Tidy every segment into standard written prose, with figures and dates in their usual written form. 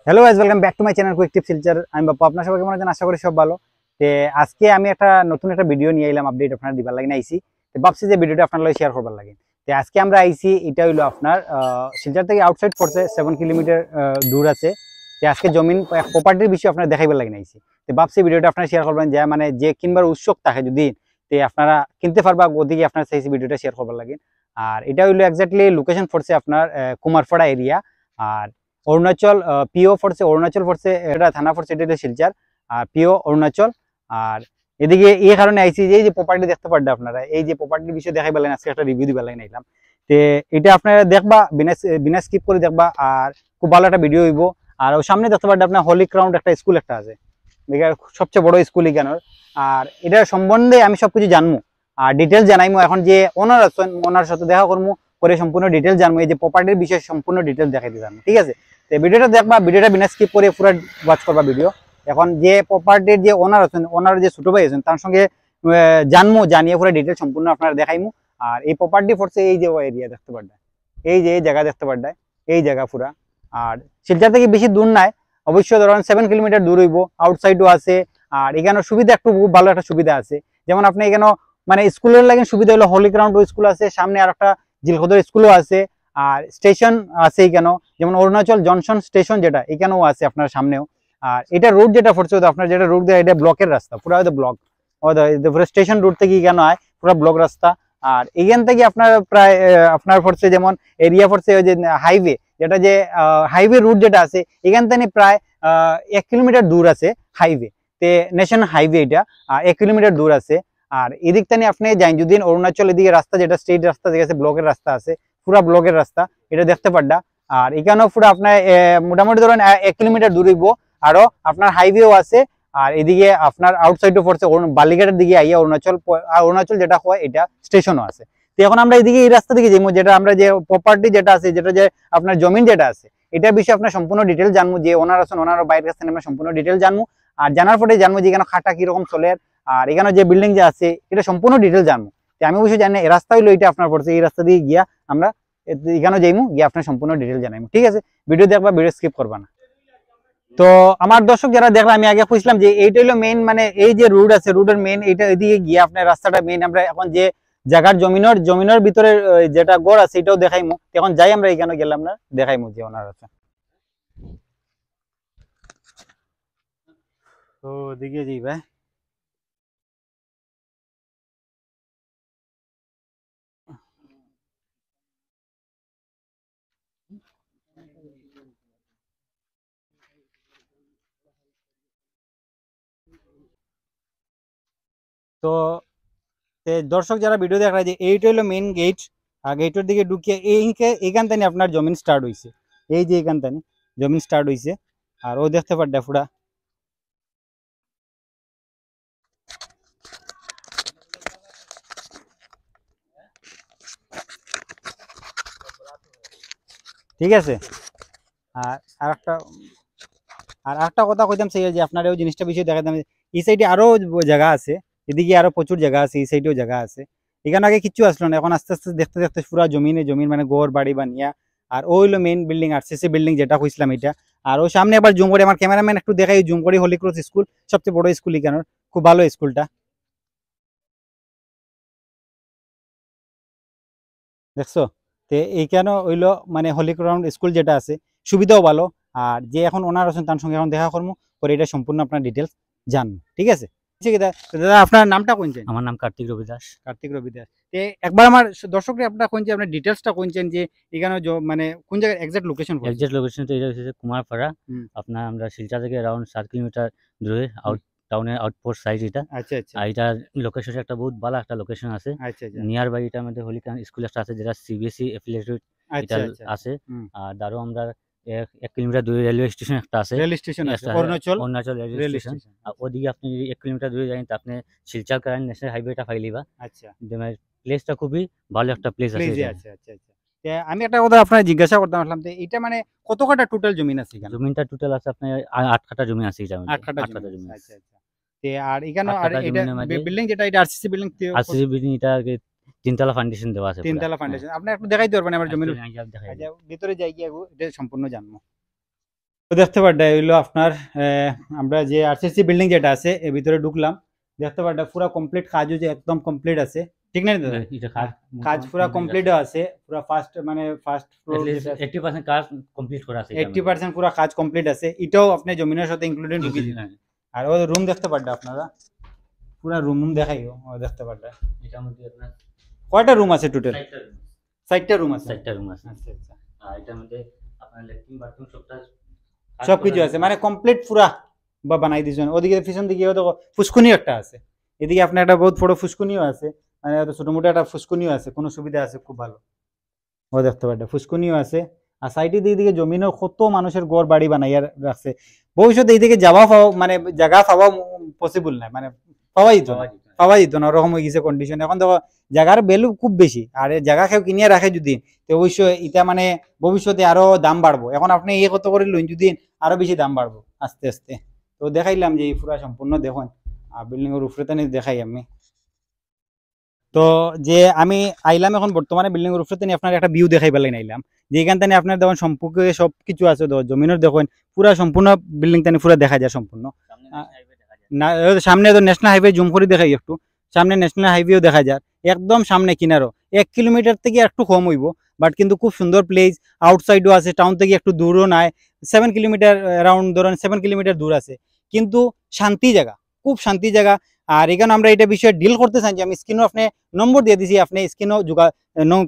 Hello guys, welcome back to my channel quick tip Silchar. আমি বাপ্পা, আপনার সবাই কেমন আছেন? আশা করি সব ভালো। তে আজকে আমি নতুন একটা ভিডিও নিয়ে এলাম, আপডেট আপনার দিবার লাগে আইছি। তো ভাবছি যে ভিডিওটা আপনার লগে শেয়ার করবার লাগে। তো আজকে আমরা আইছি, এটা হইলো আপনার শিলচর থেকে আউটসাইড পড়ছে 7 কিলোমিটার দূর আছে। তো আজকে জমিন প্রপার্টির বিষয়ে আপনার দেখাইবার লাগে আইছি। তো ভাবছি ভিডিওটা আপনারা শেয়ার করবেন, যে মানে যে কিনবার উৎসুক থাকে যদি তে আপনারা কিনতে পারবা, ওদিকে আপনার চাইছি ভিডিওটা শেয়ার করবার লাগে। আর এটা হইলো এক্স্যাক্টলি লোকেশন পড়ছে আপনার কুমারপাড়া এরিয়া। আর অরুণাচল পিও পড়ছে, অরুণাচল পড়ছে, এটা থানা পড়ছে, এটা শিলচর। আর পিও অরুণাচল। আর এদিকে এই কারণে আইসি যে এই যে প্রপার্টি দেখতে পারবে আপনারা, এই যে প্রপার্টির বিষয়ে দেখাই পেলেন, আজকে একটা রিভিউ দিবার লাগে নিলাম। তে এটা আপনারা দেখবা, বিনা স্কিপ করে দেখবা, আর খুব ভালো একটা ভিডিও হইব। আর ওর সামনে দেখতে পারবে আপনার হলি ক্রাউন্ড একটা স্কুল একটা আছে, সবচেয়ে বড় স্কুল এখানের। আর এটার সম্বন্ধে আমি সবকিছু জানবো আর ডিটেলস জানাইমো। এখন যে ওনার আছেন, ওনার সাথে দেখা করবো, করে সম্পূর্ণ ডিটেলস জানবো, এই যে প্রপার্টির বিষয়ে সম্পূর্ণ ডিটেলস দেখাইতে জানবো, ঠিক আছে? তো ভিডিওটা দেখবা, ভিডিওটা বিনা স্কিপ করে পুরো ওয়াচ করবা ভিডিও। এখন যে প্রপার্টির যে ওনার আছেন, ওনার যে ছোট ভাই আছেন, তার সঙ্গে জানবো, জানিয়ে পুরো ডিটেলস সম্পূর্ণ আপনারা দেখাইমু। আর এই প্রপার্টি পড়ছে এই যে এরিয়া দেখতে পারবে, এই যে এই জায়গা দেখতে পারবে, এই জায়গা পুরা। আর শিলচর থেকে বেশি দূর নাই, অবশ্যই ধরেন 7 কিলোমিটার দূর হইব। আউটসাইডও আছে। আর এখানে সুবিধা একটু খুব ভালো একটা সুবিধা আছে, যেমন আপনি এখানে মানে স্কুলের লাগে সুবিধা হলো হলি গ্রাউন্ড স্কুল আছে, সামনে আর একটা জিলখদর স্কুলও আছে। আর স্টেশন আছে এখানেও, যেমন অরুণাচল জংশন স্টেশন যেটা এখানেও আছে আপনার সামনেও। আর এটা রোড যেটা পড়ছে, আপনার যেটা রোড দেয়, এটা ব্লকের রাস্তা, পুরো হয়তো ব্লক, পুরো স্টেশন রোড থেকে এখানে হয়, পুরো ব্লক রাস্তা। আর এখান থেকে আপনার প্রায় আপনার পড়ছে যেমন এরিয়া পড়ছে ওই যে হাইওয়ে, যেটা যে হাইওয়ে রুট যেটা আছে, এখান থেকে প্রায় 1 কিলোমিটার দূর আছে হাইওয়ে। তে ন্যাশনাল হাইওয়ে এটা 1 কিলোমিটার দূর আছে। আর এদিক থেকে আপনি যাই যদি অরুণাচল এদিকে রাস্তা, যেটা স্টেট রাস্তা যে আছে, ব্লকের রাস্তা আছে, পুরা ব্লকের রাস্তা, এটা দেখতে পারডা। আর এখানেও পুরো আপনার মোটামুটি ধরেন 1 কিলোমিটার দূর হইব। আরো আপনার হাইওয়েও আছে। আর এদিকে আপনার আউটসাইডও পড়ছে বালিঘাটের দিকে আইয়া অরুণাচল যেটা হয়, এটা স্টেশনও আছে। তো এখন আমরা এদিকে এই রাস্তা দিকে যাবো, যেটা আমরা যে প্রপার্টি যেটা আছে, যেটা যে আপনার জমিন যেটা আছে, এটার বিষয়ে আপনার সম্পূর্ণ ডিটেল জানবো, যে ওনার আছেন, ওনার বাইরের কাছে আমরা সম্পূর্ণ ডিটেল জানবো। আর জানার পরে জানবো যে এখানে খাটা কিরকম চলে, আর এখানে যে বিল্ডিং যে আছে, এটা সম্পূর্ণ ডিটেল জানবো। আমি অবশ্যই জানি এই রাস্তা হইলো এটা আপনার পড়ছে, এই রাস্তা দিয়ে গিয়া আমরা এখানে যাইমু, গিয়ে আপনার সম্পূর্ণ ডিটেল জানাইমু, ঠিক আছে? ভিডিও দেখবা, ভিডিও স্কিপ করবা না। তো আমার দর্শক যারা দেখলাম, আমি আগে বুঝলাম যে এইটা হলো মেইন, মানে এই যে রোড আছে, রোডের মেইন এইটা, এদিকে গিয়ে আপনার রাস্তাটা মেইন। আমরা এখন যে জায়গার জমিনের ভিতরে যেটা গড় আছে, এটাও দেখাইমু। এখন যাই আমরা এখানে গেলাম না, দেখাইমু যে ওনার আছে। তো দিকে যাইবা। তো দর্শক যারা ভিডিও দেখা যায়, এইটা হলো মেইন গেট। আর গেটের দিকে ঢুকিয়ে এইখান থেকে আপনার জমিন স্টার্ট হয়েছে, এই যে এখান থেকে জমিন স্টার্ট হয়েছে। আর ও দেখতে পারডা পুরা, ঠিক আছে? আর আরেকটা কথা কইতাম, সেই যে আপনার ওই জিনিসটা বিষয়ে দেখাতাম, এই সাইডে আরো জায়গা আছে, এদিকে আরো প্রচুর জায়গা আছে, এই সাইডেও জায়গা আছে। এখানে আগে কিচ্ছু আসলো না, এখন আস্তে আস্তে দেখতে দেখতে পুরো জমিন মানে ঘর বাড়ি বানিয়া। আর ও হইলো মেইন বিল্ডিং, আরসিসি বিল্ডিং যেটা কইছিলাম এটা। আর ও সামনে আবার জুম করে, আমার ক্যামেরাম্যান একটু দেখাই, জুম করে হলি ক্রস স্কুল, সবচেয়ে বড় স্কুল এখানে, খুব ভালো স্কুলটা, দেখছো? তো এইখানে হইলো মানে হলি ক্রাউন্ড স্কুল যেটা আছে, সুবিধাও ভালো। আর যে এখন ওনার আছেন, তার সঙ্গে এখন দেখা করবো, পরে এটা সম্পূর্ণ আপনার ডিটেলস জানবো, ঠিক আছে? ঠিক আছে দাদা, আপনার নামটা কোনছেন? আমার নাম কার্তিক রবি দাস। কার্তিক রবি দাস। একবার আমার দর্শকরা আপনার কোনছেন, আপনার ডিটেলসটা কোনছেন, যে এখানে মানে কোন জায়গায় এক্সাক্ট লোকেশন? এক্সাক্ট লোকেশন তো এটা হচ্ছে কুমারপাড়া। আপনার আমরা শিলচর থেকে অ্যারাউন্ড 7 কিলোমিটার দূরে, টাউনের আউটপোস্ট সাইড এটা। আচ্ছা আচ্ছা। আর এটা লোকেশন একটা বহুত ভালো একটা লোকেশন আছে। আচ্ছা আচ্ছা। নিয়ার বাই এটার মধ্যে হলিকান স্কুল একটা আছে, যেটা সিবিএসই এফিলিয়েটেড এটা আছে। আর দারো আমরা 1 কিলোমিটার দূরে রেলওয়ে স্টেশন একটা আছে, রেল স্টেশন আছে, অরুণাচল রেলওয়ে স্টেশন। আর ওদিকে আপনি 1 কিলোমিটার দূরে যাবেন, আপনি শিলচর কারণ ন্যাশনাল হাইওয়েটা ফাইলিবা। আচ্ছা, প্লেসটা খুবই ভালো একটা প্লেস আছে। আচ্ছা আচ্ছা আচ্ছা। আমি একটা কথা আপনার জিজ্ঞাসা করতে আসলাম, এটা মানে কত কাঠা টোটাল জমিন আছে এখানে? জমিনটা টোটাল আছে আপনার 8 কাঠা জমি আছে এটা। 8 কাঠা জমি। আচ্ছা আচ্ছা। আর এখানে আর এটা বিল্ডিং যেটা, এটা আরসিসি বিল্ডিং, আরসিসি বিল্ডিং, এটা 3 তলা ফাউন্ডেশন দেওয়া আছে। 3 তলা ফাউন্ডেশন। আপনি একটু দেখাইতে পারবেন আমার জমির? ভিতরে যাই গিয়ে এটা সম্পূর্ণ জানবো। তো দেখতে পারটা হইলো আপনার আমরা যে আরসিসি বিল্ডিং যেটা আছে এর ভিতরে ঢুকলাম, দেখতে পারটা পুরা কমপ্লিট কাজও যে একদম কমপ্লিট আছে, ঠিক না দাদা? এটা কাজ পুরা কমপ্লিট আছে, পুরা ফার্স্ট মানে ফার্স্ট ফ্লোর 80% কাজ কমপ্লিট করা আছে, 80% পুরা কাজ কমপ্লিট আছে, এটাও আপনি জমিনের সাথে ইনক্লুডেড ঢুকি দিলেন। আর ও রুম দেখতে পারটা আপনারা পুরা রুম দেখাইও, ও দেখতে পারটা এটার মধ্যে আপনার কয়টা রুম আছে টোটাল? 60টা রুম আছে। 60টা রুম আছে। আচ্ছা আচ্ছা। আর এটার মধ্যে আপনার ল্যাট্রিন বাথরুম সবকিছু আছে, মানে কমপ্লিট পুরা বা বানাই দিয়েছেন। ওদিকে পিছন দিকে দেখো ফুসকুনিও একটা আছে, এদিকে আপনার একটা বহুত বড় ফুসকুনিও আছে, মানে ছোট মোটো একটা ফুসকুনিও আছে, কোনো সুবিধা আছে, খুব ভালো। ও দেখতে পারটা ফুসকুনিও আছে। আর সাইডে দিকে জমিনও কত মানুষের গড় বাড়ি বানাইয়া রাখছে, ভবিষ্যতে এইদিকে যাওয়া পাওয়া মানে জায়গা পাওয়া পসিবল নাই, মানে পাওয়া যেত না, ওরকম হয়ে গেছে কন্ডিশন। এখন দেখো জায়গার ভ্যালু খুব বেশি, আর জায়গা কেউ কিনিয়ে রাখে যদি, তো অবশ্যই এটা মানে ভবিষ্যতে আরো দাম বাড়বো। এখন আপনি এই কত করে লইন যদি আরো বেশি দাম বাড়বো আস্তে আস্তে। তো দেখাইলাম যে এই পুরা সম্পূর্ণ দেখুন, বিল্ডিং এর উপরে তানি দেখাই আমি। তো যে আমি আইলাম এখন বর্তমানে বিল্ডিং এর উপরে তানি আপনার একটা ভিউ দেখাই পেলাই আইলাম, যে এখান থেকে আপনার দেখুন সম্পর্কে সবকিছু আছে, জমিনের দেখুন পুরা সম্পূর্ণ বিল্ডিং তানি পুরা দেখা যায় সম্পূর্ণ। না সামনে তো ন্যাশনাল হাইওয়ে জুম করে দেখাই একটু, সামনে ন্যাশনাল হাইওয়েও দেখা যায় একদম সামনে কিনারও 1 কিলোমিটার থেকে একটু কম হইব, বাট কিন্তু খুব সুন্দর প্লেস। আউটসাইডও আছে, টাউন থেকে একটু দূরও নাই, 7 কিলোমিটার অ্যারাউন্ড ধরেন 7 কিলোমিটার দূর আছে, কিন্তু শান্তি জায়গা, খুব শান্তি জায়গা। আর এখানে আমরা এটা বিষয়ে ডিল করতে চাই যে আমি স্ক্রিনও আপনি নম্বর দিয়ে দিছি, আপনি স্ক্রিনও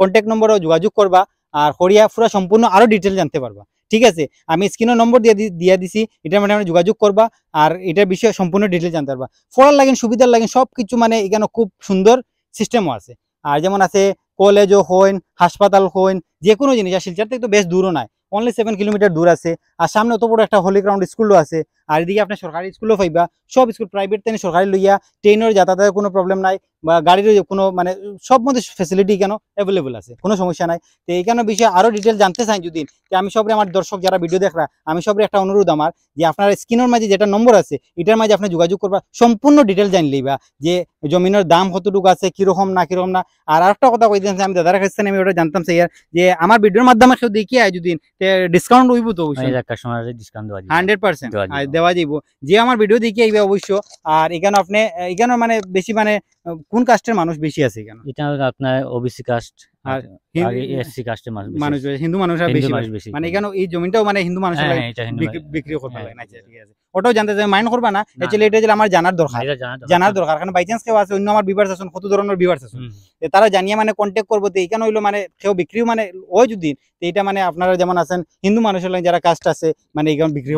কন্ট্যাক্ট নম্বরও যোগাযোগ করবা, আর হরিয়া পুরো সম্পূর্ণ আরো ডিটেল জানতে পারবা, ঠিক আছে? আমি স্ক্রিনও নম্বর দিয়ে দিছি, এটার মানে আমরা যোগাযোগ করবা, আর এটার বিষয়ে সম্পূর্ণ ডিটেল জানতে পারবা। পড়ার লাগেন সুবিধার লাগেন সব কিছু, মানে এখানে খুব সুন্দর সিস্টেমও আছে। আর যেমন আছে কলেজও হইন, হাসপাতাল হইন, যে কোনো জিনিস, আর শিলচর থেকে তো বেশ দূরও নাই, অনলি 7 কিলোমিটার দূর আছে। আর সামনে অত বড় একটা হোলি গ্রাউন্ড স্কুলও আছে। আর এদিকে আপনার সরকারি স্কুলও পাইবা, সব স্কুল প্রাইভেট থেকে সরকারি লইয়া, ট্রেনের যাতায়াতের কোনো প্রবলেম নাই, বা গাড়ির কোনো মানে সব মধ্যে ফেসিলিটি কেন অ্যাভেলেবল আছে, কোনো সমস্যা নাই। তো এইখানে বিষয়ে আরো ডিটেল জানতে চাই যদি, আমি সবরে আমার দর্শক যারা ভিডিও দেখরা, আমি সবরে একটা অনুরোধ আমার, যে আপনার স্ক্রিনের মাঝে যেটা নম্বর আছে এটার মাঝে আপনি যোগাযোগ করবা, সম্পূর্ণ ডিটেল জানি লইবা, যে জমিনের দাম কতটুকু আছে, কিরকম না কিরকম না। আর একটা কথা কই দিয়েছি আমি দাদার কাছে, আমি ওটা জানতাম স্যার, যে আমার ভিডিওর মাধ্যমে কেউ দেখিয়ে আয় যদি ডিসকাউন্ট হইব তো অবশ্যই 100% দেওয়া যাইব, যে আমার ভিডিও দেখিয়ে আইবে অবশ্য। আর এখানে আপনি এখানে মানে বেশি মানে কোন কাস্টের মানুষ বেশি আছে এখানে? এটা আপনার ওবিসি কাস্ট আর এসসি কাস্টের মানুষ, হিন্দু মানুষরা বেশি, মানে এখানে এই জমিটাও মানে হিন্দু মানুষের বিক্রি করতে লাগে। আচ্ছা ঠিক আছে, ওটাও জানতে চাই, মাইন্ড করবা না, অ্যাকচুয়ালি এটা যে আমার জানার দরকার, কারণ বাই চান্স কেউ আছে অন্য আমার ভিউয়ার্স আছেন, কত ধরনের ভিউয়ার্স আছেন, তারা জানিয়ে মানে কন্ট্যাক্ট করবো। তো এখানে হইলো মানে কেউ বিক্রিও মানে ওই যদি এটা মানে আপনারা যেমন আছেন হিন্দু মানুষের লাগে যারা কাস্ট আছে, মানে এখানে বিক্রি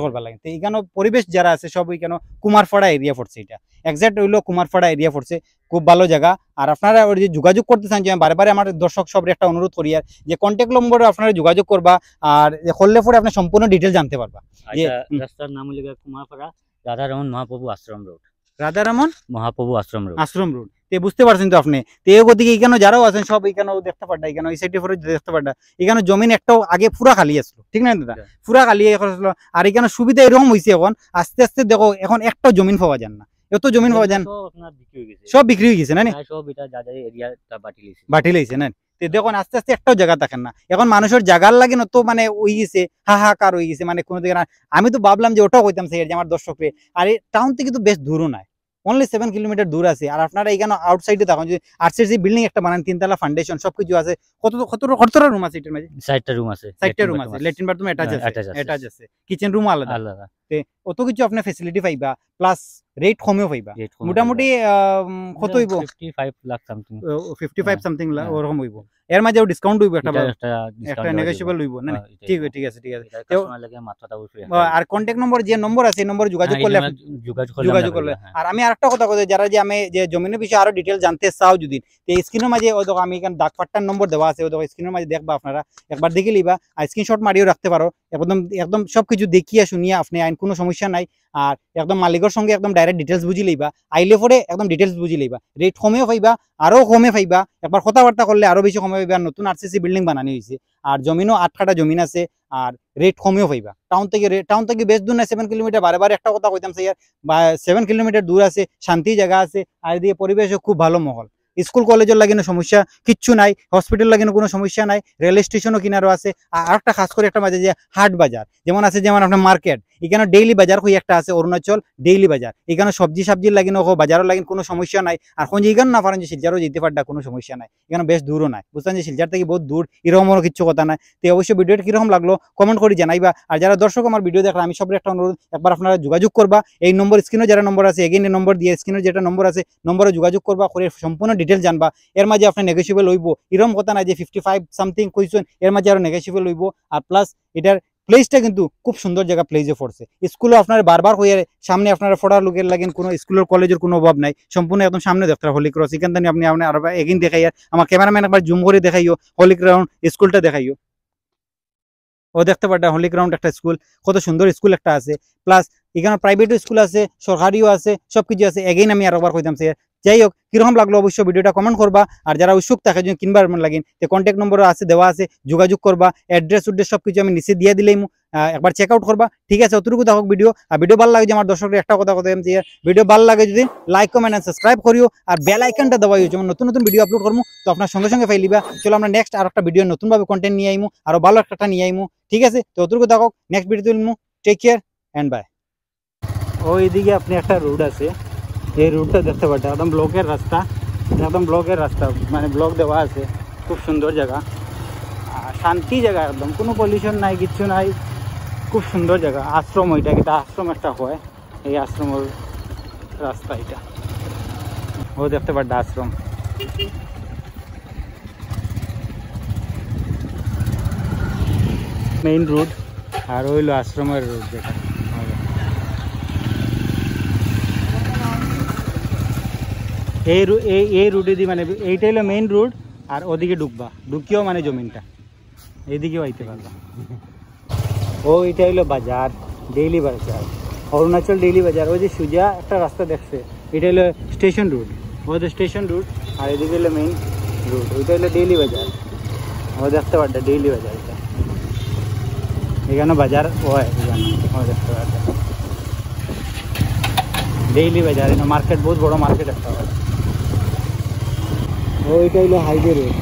করবার লাগে। তো এখানে পরিবেশ যারা আছে সব এখানে কুমারপাড়া এরিয়া পড়ছে, এটা এক্সাক্ট হইলো কুমারপাড়া এরিয়া পড়ছে, খুব ভালো জায়গা। আর আপনারা ওই যে যোগাযোগ করতে চান, যে আমি বারে আমার দর্শক সব একটা অনুরোধ করি, আর যে কন্ট্যাক্ট নম্বরে আপনারা যোগাযোগ করবা, আর করলে পরে আপনি সম্পূর্ণ ডিটেল জানতে পারবা। রাস্তার নাম হলো কুমারপাড়া রাধারমন মহাপ্রভু আশ্রম রোড, রাধারমন মহাপ্রভু আশ্রম রোড। তে বুঝতে পারছেন তো আপনি? তো এই গতিকে এখানে যারাও আছেন সব এখানেও দেখতে পারটা, এখানে এই সাইডে পরে দেখতে পারটা, এখানে জমিন একটাও আগে পুরা খালি আসলো, ঠিক না দাদা? পুরা খালি আসলো। আর এখানে সুবিধা এরকম হয়েছে, এখন আস্তে আস্তে দেখো এখন একটাও জমিন পাওয়া যান না, এত জমিন পাওয়া যান, সব বিক্রি হয়ে গেছে না, বাটি লাইছে না। দেখুন আস্তে আস্তে একটাও জায়গা থাকেন না, এখন মানুষের জায়গার লাগে না তো মানে ওই গেছে, হাহাকার হয়ে গেছে, মানে কোনো দিকে না। আমি তো ভাবলাম যে ওটাও কইতাম স্যার, যে আমার দর্শকরে, আর এই টাউন থেকে তো বেশ দূরও নাই, অনলি 7 কিলোমিটার দূর আছে। আর আপনারা এখানে আউটসাইডে থাকুন, যদি আরসিসি বিল্ডিং একটা বানান, 3 তলা ফাউন্ডেশন সবকিছু আছে, কতটা রুম আছে এটার মাঝে? 60টা রুম আছে, ল্যাট্রিন বাথরুম অ্যাটাচ আছে, কিচেন রুম আলাদা। অত কিছু আপনি ফ্যাসিলিটি পাইবা, প্লাস রেট কমেও পাইবা, মোটামুটি কত হইব? 55 সামথিং ওরকম হইব, এর মাঝেও ডিসকাউন্ট হইব, একটা নেগোশিয়েবল হইব না? ঠিক আছে। আর কন্টাক্ট নম্বর যে নম্বর আছে এই নম্বরে যোগাযোগ করলে। আর আমি আরেকটা কথা কই, যারা যে আমি যে জমিনের বিষয়ে আরো ডিটেইল জানতে চাও যদি, এই স্ক্রিনের মাঝে ওই দেখো আমি এখানে দাগপাট্টার নম্বর দেওয়া আছে, ওই দেখো স্ক্রিনের মাঝে দেখবা, আপনারা একবার দেখে লিবা, আর স্ক্রিনশট মারিও রাখতে পারো, একদম সবকিছু দেখিয়া শুনিয়া আপনি আইন, কোনো সমস্যা নাই। আর একদম মালিকের সঙ্গে একদম ডাইরেক্ট ডিটেলস বুঝি লইবা, আইলে পরে একদম ডিটেলস বুঝি লইবা, রেট কমেও পাইবা, আরো কমে পাইবা, একবার কথাবার্তা করলে আরো বেশি কমে পাইবা। নতুন আরসিসি বিল্ডিং বানানো হয়েছে, আর জমিনও 8 কাঠা জমিন আছে, আর রেট কমেও পাইবা। টাউন থেকে বেশ দূর না, 7 কিলোমিটার, বারে একটা কথা কইতাম স্যার, বা 7 কিলোমিটার দূর আছে, শান্তি জায়গা আছে, আর এদিকে পরিবেশও খুব ভালো মহল। স্কুল কলেজের লাগিনো সমস্যা কিচ্ছু নাই, হসপিটাল লাগিনো কোনো সমস্যা নাই, রেল স্টেশনও কিনারও আছে। আর একটা খাস করে একটা মাঝে যে হাট বাজার যেমন আছে, যেমন আপনার মার্কেট এখানে ডেইলি বাজার হয়ে একটা আছে, অরুণাচল ডেইলি বাজার। এখানে সবজির লাগিনো বাজারও লাগিন কোনো সমস্যা নাই। আর কোন এখানে না পারেন যে শিলচারও যেতে পারটা কোনো সমস্যা নাই, এখানে বেশ দূরও নাই, বুঝতেন যে শিলচার থেকে বহুত দূর, এরকমও কিছু কথা নাই। তো অবশ্যই ভিডিওটা কিরকম লাগলো কমেন্ট করে জানাইবা। আর যারা দর্শক আমার ভিডিও দেখলে আমি সবার একটা অনুরোধ, একবার আপনারা যোগাযোগ করবা এই নম্বর, স্ক্রিনে যারা নম্বর আছে এগেইন নম্বর দিয়ে, স্ক্রিনে যেটা নম্বর আছে নম্বরে যোগাযোগ করবা, করে সম্পূর্ণ ডিটেল জানবা। এর মাঝে আপনি নেগোসিয়েবল হইব, এরকম কথা নাই যে 55 সামথিং কইছেন, এর মাঝে আরো নেগোসিয়েবল হইব। আর প্লাস এটার প্লেসটা কিন্তু খুব সুন্দর জায়গা, প্লেসে পড়ছে। স্কুলও আপনার বারবার হয়ে সামনে আপনারা ফোড়ার লোকের লাগেন, কোনো স্কুলের কলেজের কোনো অভাব নাই, সম্পূর্ণ একদম সামনে দেখতে হলি ক্রস। এখান থেকে আপনি আরো এগিন দেখাইয়া, আমার ক্যামেরাম্যান একবার জুম করে দেখাইও হলি গ্রাউন্ড স্কুলটা দেখাইও। ও দেখতে পারটা হলি গ্রাউন্ড একটা স্কুল, কত সুন্দর স্কুল একটা আছে। প্লাস এখানে প্রাইভেটও স্কুল আছে, সরকারিও আছে, সবকিছু আছে। এগেইন আমি আরেকবার কইতাম সে, যাই হোক কিরকম লাগলো অবশ্যই ভিডিওটা কমেন্ট করবা। আর যারা উৎসুক থাকে যদি কিনবার লাগিন, তো কন্ট্যাক্ট নম্বর আছে দেওয়া আছে, যোগাযোগ করবা। অ্যাড্রেস সবকিছু আমি নিচে দিয়ে দিলেই একবার চেক আউট করবা, ঠিক আছে? অতটুকু থাকুক ভিডিও। আর ভিডিও ভালো লাগে যে আমার দর্শকদের একটা কথা যে ভিডিও ভালো লাগে যদি লাইক কমেন্ট এন্ড সাবস্ক্রাইব করিও, আর বেল আইকনটা দেওয়া হয়েছে, যেমন নতুন নতুন ভিডিও আপলোড করবো তো আপনার সঙ্গে সঙ্গে পাইলিবা। চলো আমরা নেক্সট আর একটা ভিডিও নতুনভাবে কন্টেন্ট নিয়ে আইমু, আরো ভালো একটা নিয়ে আইমু, ঠিক আছে? তো অতটুকু থাকুক, নেক্সট ভিডিও তুলমু। Take care and bye. ওইদিকে আপনি একটা রোড আছে, এই রোডটা দেখতে পাচ্ছেন, একদম ব্লকের রাস্তা, একদম ব্লকের রাস্তা, মানে ব্লক দেওয়া আছে। খুব সুন্দর জায়গা, শান্তি জায়গা, একদম কোনো পলিউশন নাই, কিচ্ছু নাই, খুব সুন্দর জায়গা। আশ্রম, ওইটা কিন্তু আশ্রম একটা হয়, এই আশ্রমের রাস্তা এটা, ও দেখতে পাচ্ছেন আশ্রম। মেইন রোড আর হইলো আশ্রমের রোড যেটা। এই রুটে দিয়ে, মানে এইটা হলো মেইন রোড, আর ওদিকে ঢুকিও মানে জমিনটা এইদিকেও আইতে পারবা। ও এটা হইলো বাজার, ডেইলি বাজার, অরুণাচল ডেইলি বাজার। ওই যে সুজা একটা রাস্তা দেখছে, এটা হলো স্টেশন রোড, ওই যে স্টেশন রোড, আর এদিকে হলো মেইন রোড, ওইটা হলো ডেইলি বাজার। ও দেখতে পারটা ডেইলি বাজার, এটা এখানে বাজার হয়, এখানে ও দেখতে পারটা ডেইলি বাজার। মার্কেট বহুত বড় মার্কেট একটা হয়। ওইটা হইলো হাইওয়ে রোড।